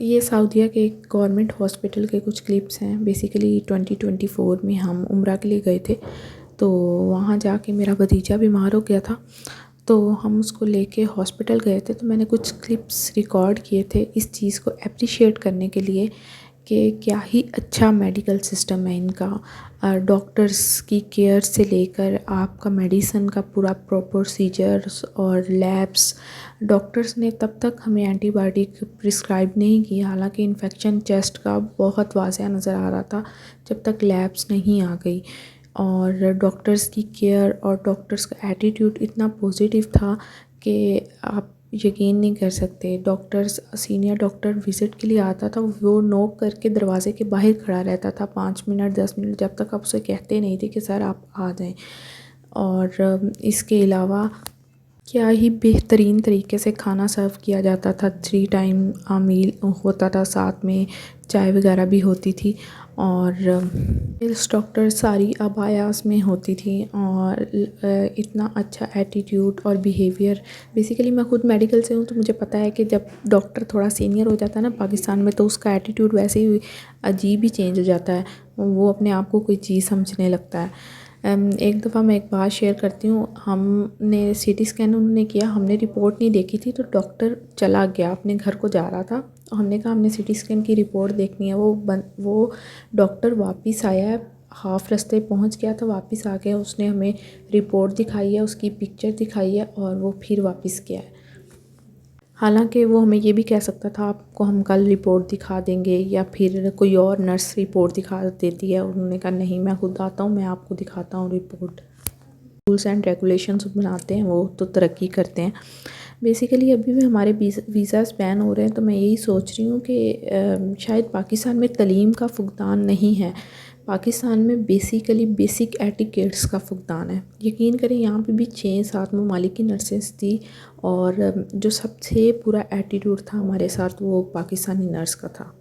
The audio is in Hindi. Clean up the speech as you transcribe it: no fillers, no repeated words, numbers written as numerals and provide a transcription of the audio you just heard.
ये सऊदीया के एक गवर्नमेंट हॉस्पिटल के कुछ क्लिप्स हैं। बेसिकली 2024 में हम उम्रा के लिए गए थे, तो वहाँ जाके मेरा भतीजा बीमार हो गया था, तो हम उसको लेके हॉस्पिटल गए थे। तो मैंने कुछ क्लिप्स रिकॉर्ड किए थे इस चीज़ को अप्रिशिएट करने के लिए कि क्या ही अच्छा मेडिकल सिस्टम है इनका। डॉक्टर्स की केयर से लेकर आपका मेडिसिन का पूरा प्रोसीजर्स और लैब्स। डॉक्टर्स ने तब तक हमें एंटीबायोटिक प्रिस्क्राइब नहीं किया, हालांकि इन्फेक्शन चेस्ट का बहुत वाज़ह नज़र आ रहा था जब तक लैब्स नहीं आ गई। और डॉक्टर्स की केयर और डॉक्टर्स का एटीट्यूड इतना पॉजिटिव था कि आप यकीन नहीं कर सकते। डॉक्टर्स, सीनियर डॉक्टर विज़िट के लिए आता था, वो नॉक करके दरवाज़े के बाहर खड़ा रहता था 5 मिनट 10 मिनट, जब तक आप उसे कहते नहीं थे कि सर आप आ जाएं। और इसके अलावा क्या ही बेहतरीन तरीके से खाना सर्व किया जाता था। 3 टाइम मील होता था, साथ में चाय वगैरह भी होती थी। और इस डॉक्टर सारी अबायास में होती थी और इतना अच्छा एटीट्यूड और बिहेवियर। बेसिकली मैं खुद मेडिकल से हूँ, तो मुझे पता है कि जब डॉक्टर थोड़ा सीनियर हो जाता है ना पाकिस्तान में, तो उसका एटीट्यूड वैसे ही अजीब ही चेंज हो जाता है, वो अपने आप को कोई चीज़ समझने लगता है। एक दफ़ा मैं एक बात शेयर करती हूँ। हमने सीटी स्कैन उन्होंने किया, हमने रिपोर्ट नहीं देखी थी, तो डॉक्टर चला गया, अपने घर को जा रहा था। हमने कहा हमने सीटी स्कैन की रिपोर्ट देखनी है। वो डॉक्टर वापस आया है, हाफ़ रास्ते पहुँच गया था, वापस आ गया। उसने हमें रिपोर्ट दिखाई है, उसकी पिक्चर दिखाई है और वो फिर वापस गया है। हालांकि वो हमें ये भी कह सकता था आपको हम कल रिपोर्ट दिखा देंगे, या फिर कोई और नर्स रिपोर्ट दिखा देती है। उन्होंने कहा नहीं, मैं खुद आता हूँ, मैं आपको दिखाता हूँ रिपोर्ट। रूल्स एंड रेगुलेशंस बनाते हैं वो, तो तरक्की करते हैं। बेसिकली अभी भी हमारे वीज़ाज़ बैन हो रहे हैं, तो मैं यही सोच रही हूँ कि शायद पाकिस्तान में तलीम का फुकदान नहीं है, पाकिस्तान में बेसिकली बेसिक एटिकेट्स का फुकदान है। यकीन करें यहाँ पे भी 6-7 ममालिक की नर्सेस थी, और जो सबसे पूरा एटीट्यूड था हमारे साथ वो पाकिस्तानी नर्स का था।